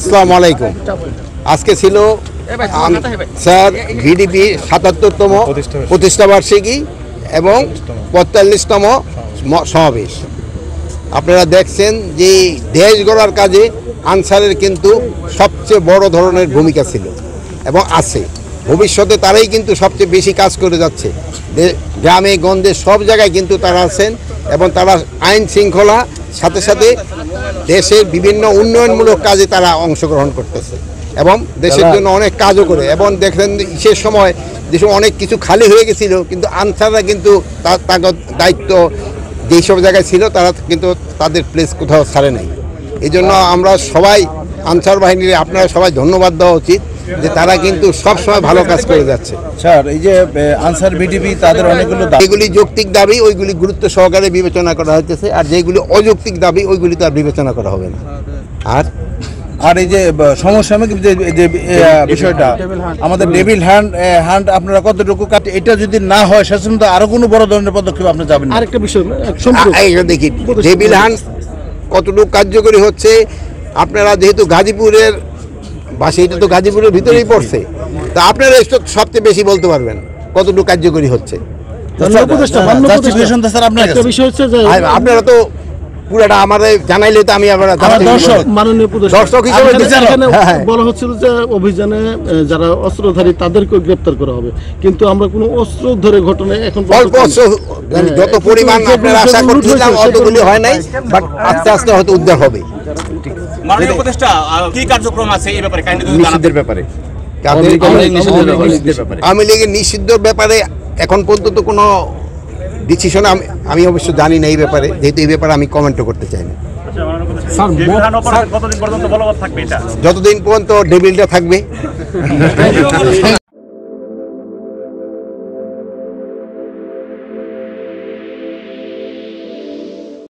আসসালামু আলাইকুম। আজকে ছিল স্যার ভিডিপি ৭৭তম প্রতিষ্ঠাবার্ষিকী এবং ৪৫তম সমাবেশ। আপনারা দেখছেন যে দেশ গড়ার কাজে আনসারের কিন্তু সবচেয়ে বড় ধরনের ভূমিকা ছিল এবং আছে। ভবিষ্যতে তারাই কিন্তু সবচেয়ে বেশি কাজ করে যাচ্ছে। গ্রামে গঞ্জে সব জায়গায় কিন্তু তারা আছেন এবং তারা আইন শৃঙ্খলা সাথে সাথে দেশের বিভিন্ন উন্নয়নমূলক কাজে তারা অংশগ্রহণ করতেছে এবং দেশের জন্য অনেক কাজও করে। এবং দেখলেন সে সময় যেসব অনেক কিছু খালি হয়ে গেছিল, কিন্তু আনসাররা কিন্তু তার দায়িত্ব যেসব জায়গায় ছিল তারা কিন্তু তাদের প্লেস কোথাও ছাড়ে নাই। এই জন্য আমরা সবাই আনসার বাহিনীর আপনারা সবাই ধন্যবাদ দেওয়া উচিত যে তারা কিন্তু সবসময় ভালো কাজ করে যাচ্ছে। স্যার, এই যে আনসার ভিডিপি তাদের অনেকগুলো যেগুলি যৌক্তিক দাবি ওইগুলি গুরুত্ব সহকারে বিবেচনা করা হইতেছে, আর যেগুলি অযৌক্তিক দাবি ওইগুলি তো আর বিবেচনা করা হবে না। আর এই যে সমসাময়িক যে বিষয়টা আমাদের ডেভিল হ্যান্ড আপনারা কতটুকু কাটে, এটা যদি না হয় সেজন্য আরো কোনো বড় ধরনের পদক্ষেপ আপনি যাবেন? আরেকটা বিষয় দেখি ডেভিল হ্যান্ড কতটুকু কার্যকরী হচ্ছে। আপনারা যেহেতু গাজীপুরের বাসে, এটা তো গাজীপুরের ভিতরেই পড়ছে, তা আপনারা সবচেয়ে বেশি বলতে পারবেন কতটুকু কার্যকরী হচ্ছে। আপনারা তো পুরাটা আমাদের জানাইলে তো আমি আবার মাননীয় দর্শক হিসেবে বলা হচ্ছিল যে অভিযানে যারা অস্ত্রধারী তাদেরকে গ্রেপ্তার করা হবে, কিন্তু আমরা কোনো অস্ত্র ধরে ঘটনায় এখন অল্প অস্ত্র যত পরিমাণ আপনারা আশা করছিলাম অতগুলি হয় নাই, বাট আস্তে আস্তে হয়তো উদ্ধার হবে। মাননীয় উপদেষ্টা কি কার্যক্রম আছে এই ব্যাপারে নিষিদ্ধের ব্যাপারে? আওয়ামী লীগের নিষিদ্ধের ব্যাপারে এখন পর্যন্ত কোনো ডিসিশন আমি অবশ্য জানি না এই ব্যাপারে, যেহেতু এই ব্যাপারে আমি কমেন্টও করতে চাই না। যতদিন পর্যন্ত ডেভিলটা থাকবে।